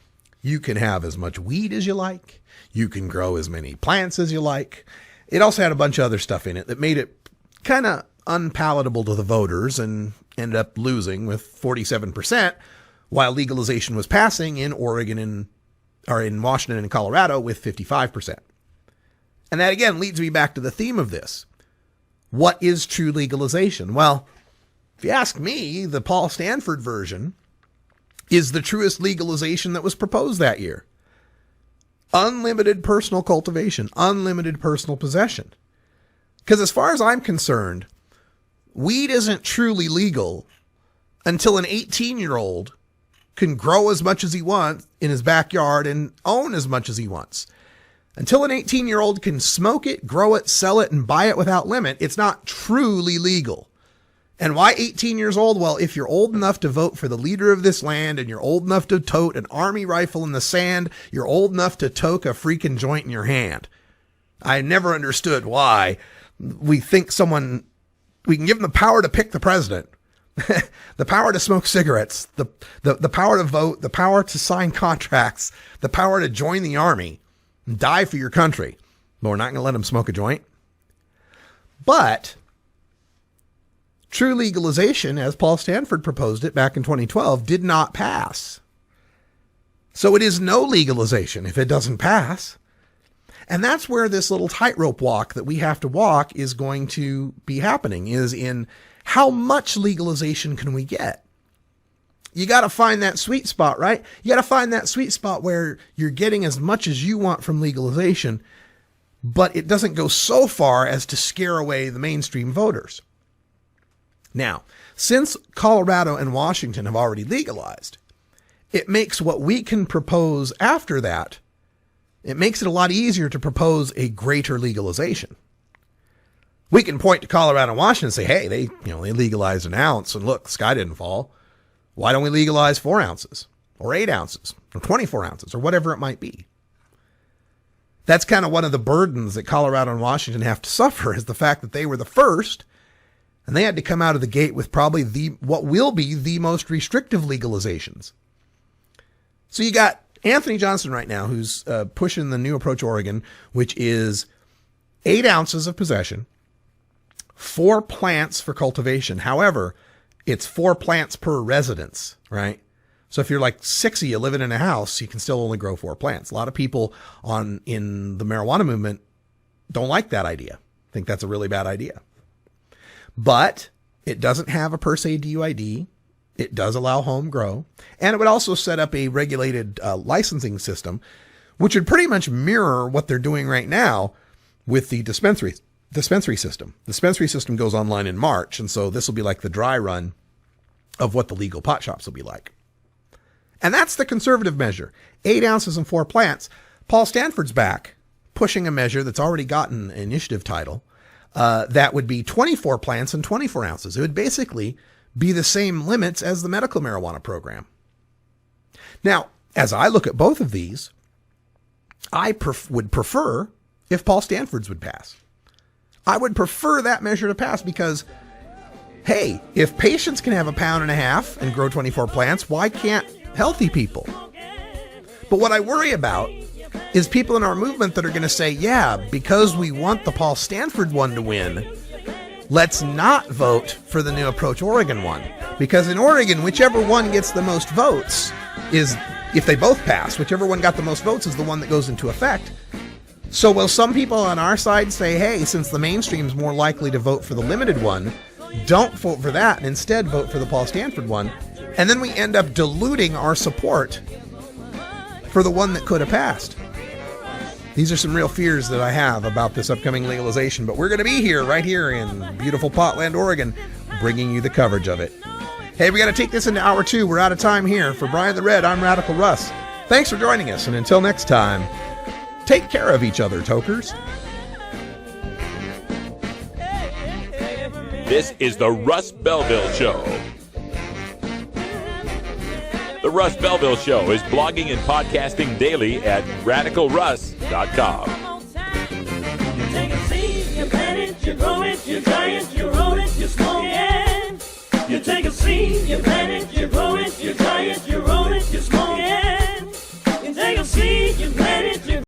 You can have as much weed as you like. You can grow as many plants as you like. It also had a bunch of other stuff in it that made it kind of unpalatable to the voters and ended up losing with 47%, while legalization was passing in Oregon or in Washington and Colorado with 55%. And that again leads me back to the theme of this. What is true legalization? Well, if you ask me, the Paul Stanford version is the truest legalization that was proposed that year. Unlimited personal cultivation, unlimited personal possession. Because as far as I'm concerned, weed isn't truly legal until an 18-year-old can grow as much as he wants in his backyard and own as much as he wants. Until an 18-year-old can smoke it, grow it, sell it, and buy it without limit, it's not truly legal. And why 18 years old? Well, if you're old enough to vote for the leader of this land and you're old enough to tote an army rifle in the sand, you're old enough to toke a freaking joint in your hand. I never understood why we think we can give them the power to pick the president, the power to smoke cigarettes, the power to vote, the power to sign contracts, the power to join the army and die for your country. But we're not going to let them smoke a joint. But true legalization, as Paul Stanford proposed it back in 2012, did not pass. So it is no legalization if it doesn't pass. And that's where this little tightrope walk that we have to walk is going to be happening, is in how much legalization can we get? You got to find that sweet spot, right? You got to find that sweet spot where you're getting as much as you want from legalization, but it doesn't go so far as to scare away the mainstream voters. Now, since Colorado and Washington have already legalized, it makes what we can propose after that, it makes it a lot easier to propose a greater legalization. We can point to Colorado and Washington and say, hey, they legalized an ounce and look, the sky didn't fall. Why don't we legalize 4 ounces or 8 ounces or 24 ounces or whatever it might be? That's kind of one of the burdens that Colorado and Washington have to suffer, is the fact that they were the first and they had to come out of the gate with probably what will be the most restrictive legalizations. So you got Anthony Johnson right now, who's pushing the new approach Oregon, which is 8 ounces of possession, 4 plants for cultivation. However, it's 4 plants per residence, right? So if you're like 6 of you living in a house, you can still only grow 4 plants. A lot of people in the marijuana movement don't like that idea. Think that's a really bad idea. But it doesn't have a per se DUID. It does allow home grow, and it would also set up a regulated licensing system, which would pretty much mirror what they're doing right now with the dispensary system. The dispensary system goes online in March, and so this will be like the dry run of what the legal pot shops will be like. And that's the conservative measure, 8 ounces and 4 plants. Paul Stanford's back, pushing a measure that's already gotten an initiative title, that would be 24 plants and 24 ounces. It would basically be the same limits as the medical marijuana program. Now, as I look at both of these, I would prefer if Paul Stanford's would pass. I would prefer that measure to pass because, hey, if patients can have 1.5 pounds and grow 24 plants, why can't healthy people? But what I worry about is people in our movement that are going to say, yeah, because we want the Paul Stanford one to win, let's not vote for the new approach Oregon one. Because in Oregon, whichever one gets the most votes is, if they both pass, whichever one got the most votes is the one that goes into effect. So will some people on our side say, hey, since the mainstream's more likely to vote for the limited one, don't vote for that and instead vote for the Paul Stanford one. And then we end up diluting our support for the one that could have passed. These are some real fears that I have about this upcoming legalization, but we're going to be here, right here in beautiful Potland, Oregon, bringing you the coverage of it. Hey, we got to take this into hour 2. We're out of time here. For Brian the Red, I'm Radical Russ. Thanks for joining us, and until next time, take care of each other, tokers. This is the Russ Belville Show. The Russ Belville Show is blogging and podcasting daily at radicalruss.com. You take a seed, you plant it, you grow it, you dry it, you roll it, you smoke it. You take a seed, you plant it, you grow it, you dry it, you roll it, you smoke it. seed, you plant it, you